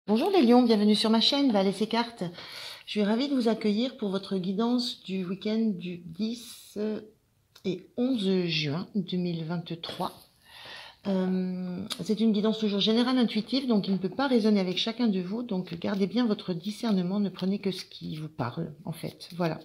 Bonjour les lions, bienvenue sur ma chaîne Val et ses cartes. Je suis ravie de vous accueillir pour votre guidance du week-end du 10 et 11 juin 2023. C'est une guidance toujours générale, intuitive, donc il ne peut pas résonner avec chacun de vous. Donc gardez bien votre discernement, ne prenez que ce qui vous parle en fait. Voilà.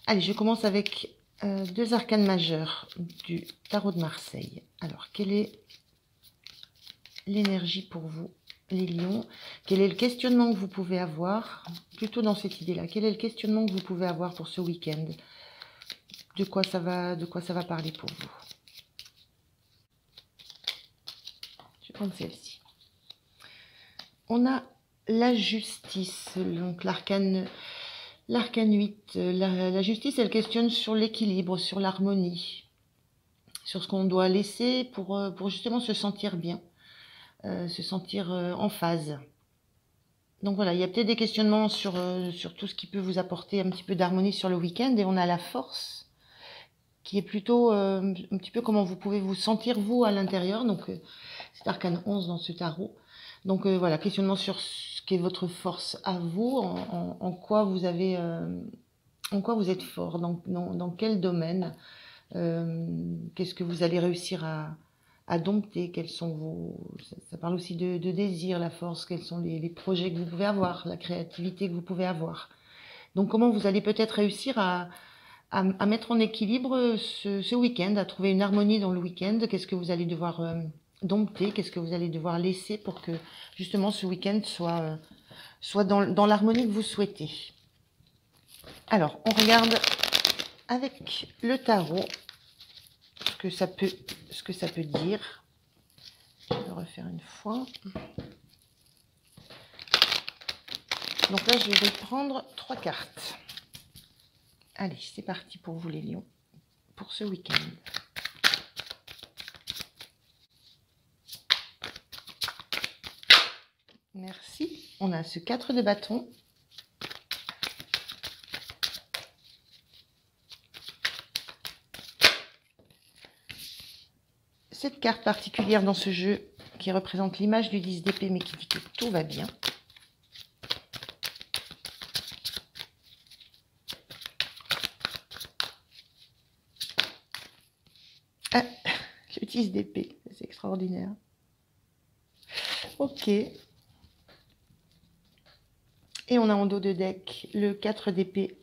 Allez, je commence avec deux arcanes majeures du tarot de Marseille. Alors, quelle est l'énergie pour vous, les lions? Quel est le questionnement que vous pouvez avoir, plutôt dans cette idée-là? Quel est le questionnement que vous pouvez avoir pour ce week-end? De quoi ça va parler pour vous? Je vais prendre celle-ci. On a la justice, donc l'arcane 8. La justice, elle questionne sur l'équilibre, sur l'harmonie, sur ce qu'on doit laisser pour justement se sentir bien, se sentir en phase. Donc voilà, il y a peut-être des questionnements sur tout ce qui peut vous apporter un petit peu d'harmonie sur le week-end. Et on a la force, qui est plutôt un petit peu comment vous pouvez vous sentir vous à l'intérieur. Donc c'est arcane 11 dans ce tarot. Donc voilà, questionnement sur ce qu'est votre force à vous, en quoi vous avez, en quoi vous êtes fort, dans quel domaine, qu'est-ce que vous allez réussir à dompter, quels sont vos... Ça parle aussi de désir, la force, quels sont les projets que vous pouvez avoir, la créativité que vous pouvez avoir. Donc comment vous allez peut-être réussir à mettre en équilibre ce week-end, à trouver une harmonie dans le week-end. Qu'est-ce que vous allez devoir dompter, qu'est-ce que vous allez devoir laisser pour que justement ce week-end soit dans l'harmonie que vous souhaitez. Alors, on regarde avec le tarot ce que ça peut dire. Je vais le refaire une fois. Donc là, je vais prendre 3 cartes. Allez, c'est parti pour vous les lions, pour ce week-end. Merci. On a ce 4 de bâton. Cette carte particulière dans ce jeu qui représente l'image du 10 d'épée mais qui dit que tout va bien. Ah, le 10 d'épée, c'est extraordinaire. Ok. Et on a en dos de deck le 4 d'épée,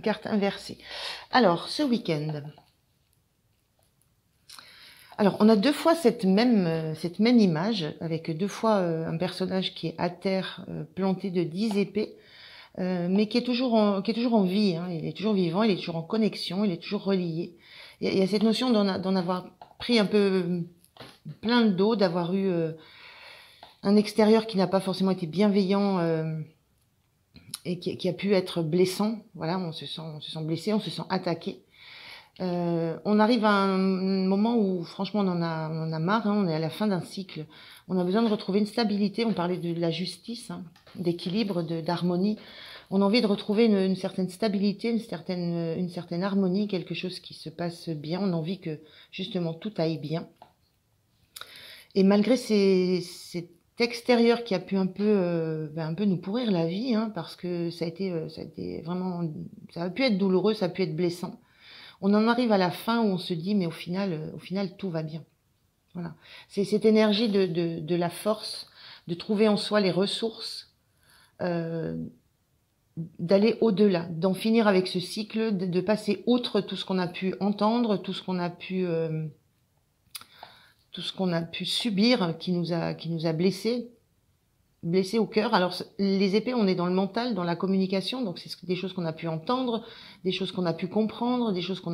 carte inversée. Alors, ce week-end... Alors, on a deux fois cette même image, avec deux fois un personnage qui est à terre, planté de 10 épées, mais qui est toujours en vie, hein. Il est toujours vivant, il est toujours en connexion, il est toujours relié. Il y a cette notion d'en avoir pris un peu plein le dos, d'avoir eu un extérieur qui n'a pas forcément été bienveillant et qui a pu être blessant. Voilà, on se sent blessé, on se sent attaqué. On arrive à un moment où franchement on en a marre, hein, on est à la fin d'un cycle, on a besoin de retrouver une stabilité. On parlait de la justice, hein, d'équilibre, d'harmonie. On a envie de retrouver une certaine stabilité, une certaine harmonie, quelque chose qui se passe bien. On a envie que justement tout aille bien. Et malgré cet extérieur qui a pu un peu nous pourrir la vie, hein, parce que ça a été vraiment, ça a pu être douloureux, ça a pu être blessant. On en arrive à la fin où on se dit, mais au final tout va bien. Voilà. C'est cette énergie de la force, de trouver en soi les ressources, d'aller au-delà, d'en finir avec ce cycle, de passer outre tout ce qu'on a pu entendre, tout ce qu'on a pu subir, qui nous a blessés au cœur. Alors, les épées, on est dans le mental, dans la communication, donc c'est des choses qu'on a pu entendre, des choses qu'on a pu comprendre, des choses qu'on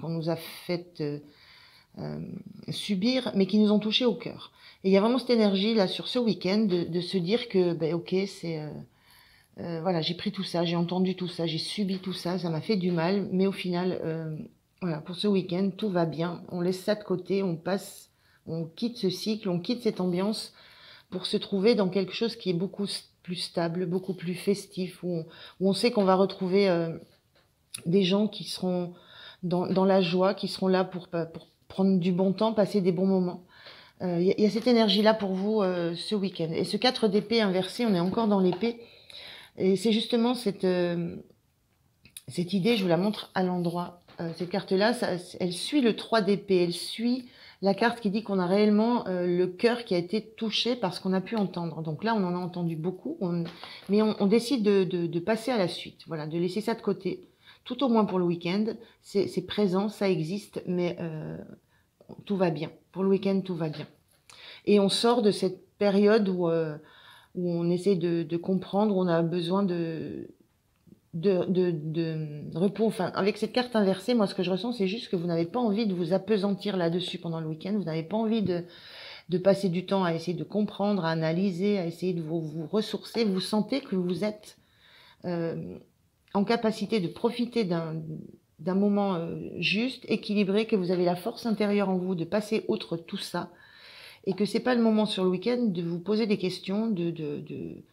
nous a fait subir, mais qui nous ont touchés au cœur. Et il y a vraiment cette énergie, là, sur ce week-end, de se dire que, ok, voilà, j'ai pris tout ça, j'ai entendu tout ça, j'ai subi tout ça, ça m'a fait du mal, mais au final, voilà, pour ce week-end, tout va bien. On laisse ça de côté, on quitte ce cycle, on quitte cette ambiance, pour se trouver dans quelque chose qui est beaucoup plus stable, beaucoup plus festif, où on sait qu'on va retrouver des gens qui seront dans la joie, qui seront là pour prendre du bon temps, passer des bons moments. Il y a cette énergie-là pour vous ce week-end. Et ce 4 d'épée inversé, on est encore dans l'épée. Et c'est justement cette idée, je vous la montre à l'endroit. Cette carte-là, elle suit le 3 d'épée. Elle suit la carte qui dit qu'on a réellement le cœur qui a été touché par ce qu'on a pu entendre. Donc là, on en a entendu beaucoup. Mais on décide de passer à la suite. Voilà, de laisser ça de côté. Tout au moins pour le week-end. C'est présent, ça existe, mais tout va bien. Pour le week-end, tout va bien. Et on sort de cette période où on essaie de comprendre, où on a besoin de repos. Enfin, avec cette carte inversée, moi, ce que je ressens, c'est juste que vous n'avez pas envie de vous appesantir là-dessus pendant le week-end. Vous n'avez pas envie de passer du temps à essayer de comprendre, à analyser, à essayer de vous ressourcer. Vous sentez que vous êtes en capacité de profiter d'un moment juste, équilibré, que vous avez la force intérieure en vous de passer outre tout ça, et que c'est pas le moment sur le week-end de vous poser des questions, de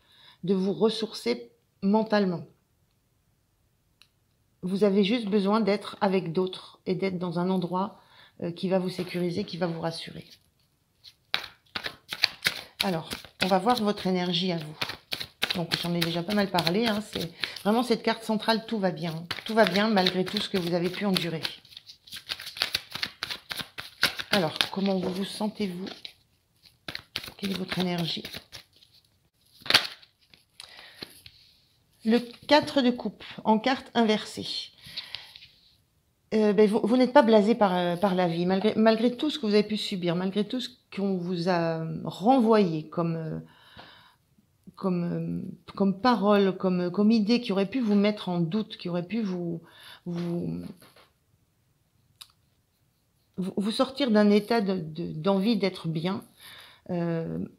vous ressourcer mentalement. Vous avez juste besoin d'être avec d'autres et d'être dans un endroit qui va vous sécuriser, qui va vous rassurer. Alors, on va voir votre énergie à vous. Donc, j'en ai déjà pas mal parlé. Hein, c'est vraiment cette carte centrale, tout va bien. Tout va bien malgré tout ce que vous avez pu endurer. Alors, comment vous sentez-vous? Quelle est votre énergie? Le 4 de coupe en carte inversée. Vous n'êtes pas blasé par la vie, malgré tout ce que vous avez pu subir, malgré tout ce qu'on vous a renvoyé comme parole, comme idée qui aurait pu vous mettre en doute, qui aurait pu vous sortir d'un état d'envie d'être bien.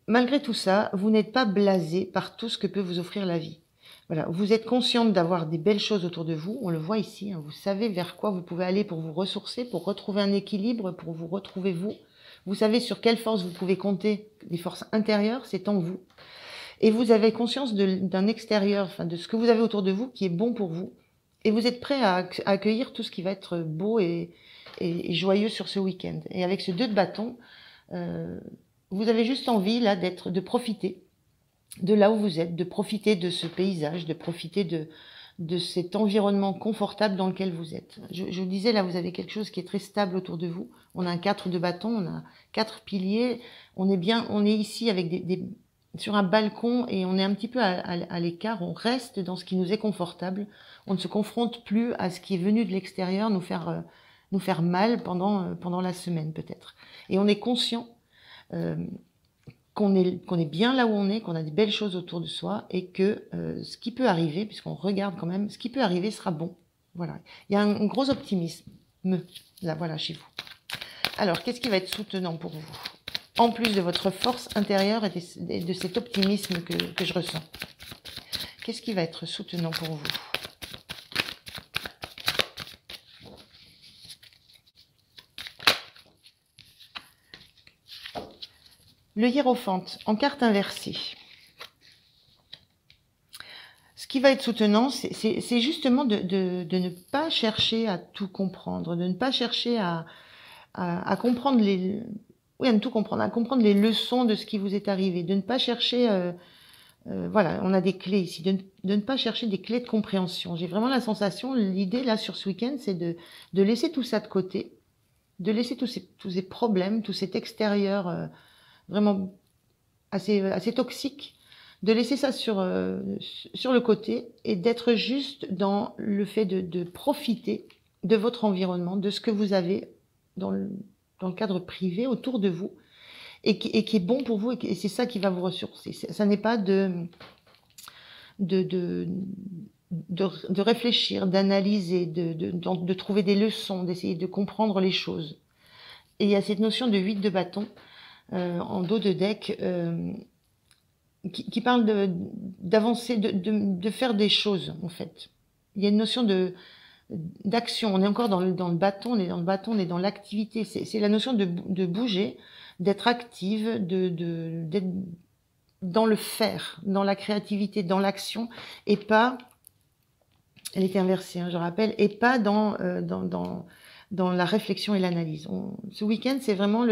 Malgré tout ça, vous n'êtes pas blasé par tout ce que peut vous offrir la vie. Voilà, vous êtes consciente d'avoir des belles choses autour de vous, on le voit ici, hein, vous savez vers quoi vous pouvez aller pour vous ressourcer, pour retrouver un équilibre, pour vous retrouver vous. Vous savez sur quelle force vous pouvez compter, les forces intérieures, c'est en vous. Et vous avez conscience d'un extérieur, enfin de ce que vous avez autour de vous qui est bon pour vous. Et vous êtes prêt à accueillir tout ce qui va être beau et joyeux sur ce week-end. Et avec ce 2 de bâton, vous avez juste envie là de profiter de là où vous êtes, de profiter de ce paysage, de profiter de cet environnement confortable dans lequel vous êtes. Je vous disais, là, vous avez quelque chose qui est très stable autour de vous. On a un 4 de bâton, on a 4 piliers. On est ici avec sur un balcon et on est un petit peu à l'écart. On reste dans ce qui nous est confortable. On ne se confronte plus à ce qui est venu de l'extérieur nous faire mal pendant la semaine, peut-être. Et on est conscient qu'on est bien là où on est, qu'on a des belles choses autour de soi et que ce qui peut arriver, puisqu'on regarde quand même, ce qui peut arriver sera bon. Voilà. Il y a un gros optimisme, là, voilà, chez vous. Alors, qu'est-ce qui va être soutenant pour vous? En plus de votre force intérieure et de cet optimisme que je ressens. Qu'est-ce qui va être soutenant pour vous? Le hiérophante, en carte inversée. Ce qui va être soutenant, c'est justement de ne pas chercher à tout comprendre, de ne pas chercher à comprendre à ne tout comprendre, à comprendre les leçons de ce qui vous est arrivé, de ne pas chercher, voilà, on a des clés ici, de ne pas chercher des clés de compréhension. J'ai vraiment la sensation, l'idée là sur ce week-end, c'est de laisser tout ça de côté, de laisser tous ces problèmes, tout cet extérieur vraiment assez toxique, de laisser ça sur le côté et d'être juste dans le fait de profiter de votre environnement, de ce que vous avez dans le cadre privé autour de vous et qui est bon pour vous et c'est ça qui va vous ressourcer. Ça n'est pas de réfléchir, d'analyser, de trouver des leçons, d'essayer de comprendre les choses. Et il y a cette notion de 8 de bâton en dos de deck qui parle d'avancer, de faire des choses en fait. Il y a une notion d'action. On est encore dans le bâton, on est dans le bâton, on est dans l'activité. C'est la notion de bouger, d'être active, d'être dans le faire, dans la créativité, dans l'action, et pas, elle était inversée, hein, je rappelle, et pas dans la réflexion et l'analyse. Ce week-end, c'est vraiment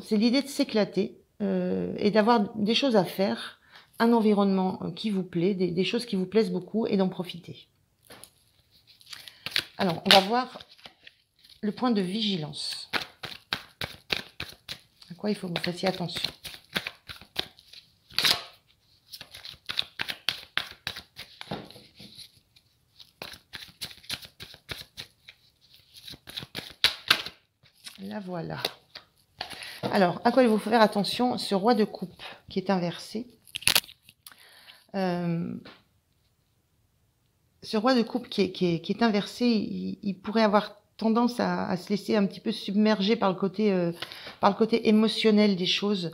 C'est l'idée de s'éclater et d'avoir des choses à faire, un environnement qui vous plaît, des choses qui vous plaisent beaucoup et d'en profiter. Alors, on va voir le point de vigilance. À quoi il faut que vous fassiez attention. La voilà. Alors, à quoi il faut faire attention? Ce roi de coupe qui est inversé. Ce roi de coupe qui est inversé, il pourrait avoir tendance à se laisser un petit peu submerger par le côté émotionnel des choses.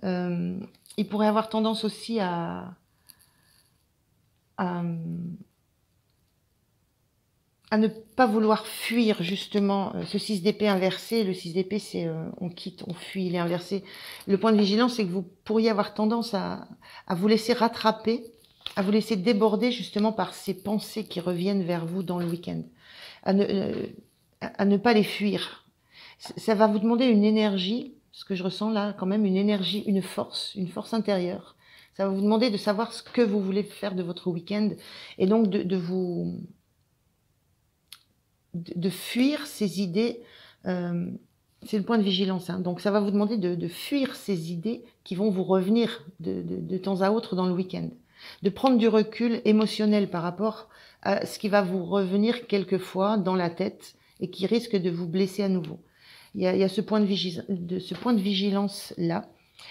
Il pourrait avoir tendance aussi à ne pas vouloir fuir justement ce 6 d'épée inversé. Le 6 d'épée, c'est on quitte, on fuit, il est inversé. Le point de vigilance, c'est que vous pourriez avoir tendance à vous laisser rattraper, à vous laisser déborder justement par ces pensées qui reviennent vers vous dans le week-end, à ne pas les fuir. Ça va vous demander une énergie, ce que je ressens là quand même, une énergie, une force intérieure. Ça va vous demander de savoir ce que vous voulez faire de votre week-end et donc de fuir ces idées, c'est le point de vigilance, hein. Donc ça va vous demander de fuir ces idées qui vont vous revenir de temps à autre dans le week-end, de prendre du recul émotionnel par rapport à ce qui va vous revenir quelquefois dans la tête et qui risque de vous blesser à nouveau. Il y a ce point de vigilance là.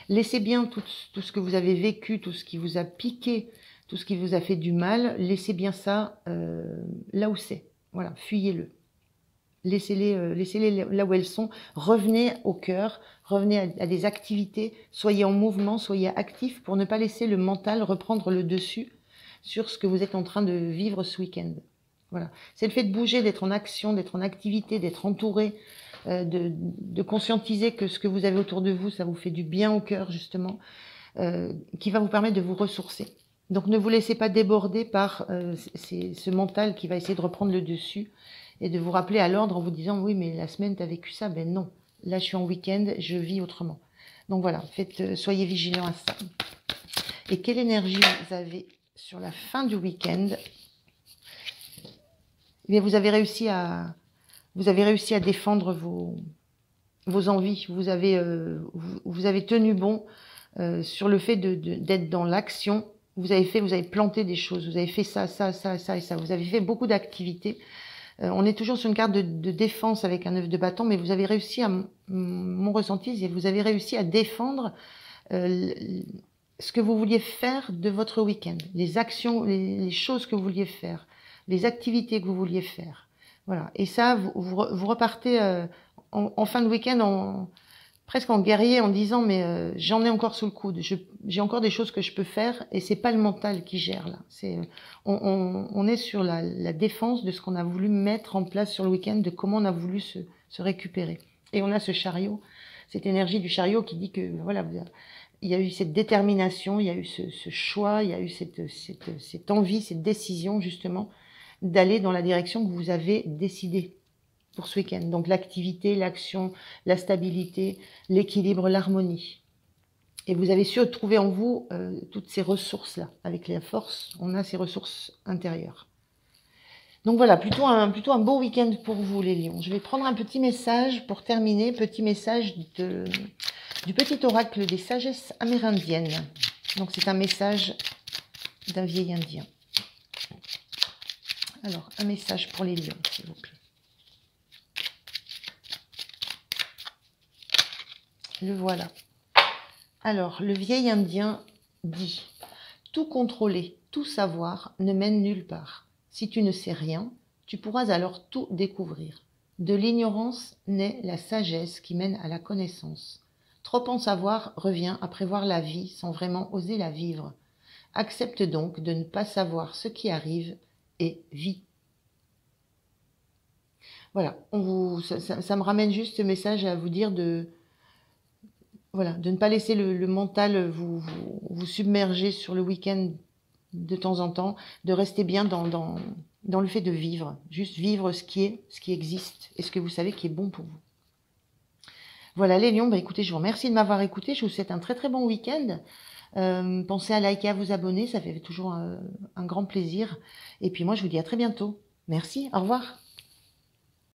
Laissez bien tout ce que vous avez vécu, tout ce qui vous a piqué, tout ce qui vous a fait du mal, laissez bien ça là où c'est. Voilà, fuyez-le. Laissez-les là où elles sont. Revenez au cœur, revenez à des activités. Soyez en mouvement, soyez actifs pour ne pas laisser le mental reprendre le dessus sur ce que vous êtes en train de vivre ce week-end. Voilà. C'est le fait de bouger, d'être en action, d'être en activité, d'être entouré, de conscientiser que ce que vous avez autour de vous, ça vous fait du bien au cœur, justement, qui va vous permettre de vous ressourcer. Donc ne vous laissez pas déborder par ce mental qui va essayer de reprendre le dessus et de vous rappeler à l'ordre en vous disant « Oui, mais la semaine, tu as vécu ça ». Ben non, là, je suis en week-end, je vis autrement. Donc voilà, soyez vigilants à ça. Et quelle énergie vous avez sur la fin du week-end? Eh bien, vous avez réussi à défendre vos envies. Vous avez tenu bon sur le fait d'être dans l'action. Vous avez planté des choses. Vous avez fait ça, ça, ça, ça et ça. Vous avez fait beaucoup d'activités. On est toujours sur une carte de défense avec un 9 de bâton, mais vous avez réussi mon ressenti, c'est que vous avez réussi à défendre ce que vous vouliez faire de votre week-end, les actions, les choses que vous vouliez faire, les activités que vous vouliez faire. Voilà. Et ça, vous repartez en fin de week-end presque en guerrier en disant mais j'en ai encore sous le coude, j'ai encore des choses que je peux faire et c'est pas le mental qui gère là. On est sur la défense de ce qu'on a voulu mettre en place sur le week-end, de comment on a voulu se récupérer. Et on a ce chariot, cette énergie du chariot qui dit que voilà, il y a eu cette détermination, il y a eu ce choix, il y a eu cette envie, cette décision justement d'aller dans la direction que vous avez décidé pour ce week-end. Donc l'activité, l'action, la stabilité, l'équilibre, l'harmonie. Et vous avez su trouver en vous toutes ces ressources-là. Avec la force, on a ces ressources intérieures. Donc voilà, plutôt un beau week-end pour vous les lions. Je vais prendre un petit message pour terminer, petit message du petit oracle des sagesses amérindiennes. Donc c'est un message d'un vieil indien. Alors, un message pour les lions, s'il vous plaît. Le voilà. Alors, le vieil indien dit « Tout contrôler, tout savoir ne mène nulle part. Si tu ne sais rien, tu pourras alors tout découvrir. De l'ignorance naît la sagesse qui mène à la connaissance. Trop en savoir revient à prévoir la vie sans vraiment oser la vivre. Accepte donc de ne pas savoir ce qui arrive et vis. » Voilà, ça me ramène juste ce message à vous dire de ne pas laisser le mental vous submerger sur le week-end de temps en temps, de rester bien dans le fait de vivre, juste vivre ce qui existe et ce que vous savez qui est bon pour vous. Voilà les lions, bah écoutez, je vous remercie de m'avoir écouté. Je vous souhaite un très très bon week-end. Pensez à liker, à vous abonner, ça fait toujours un grand plaisir. Et puis moi, je vous dis à très bientôt. Merci, au revoir.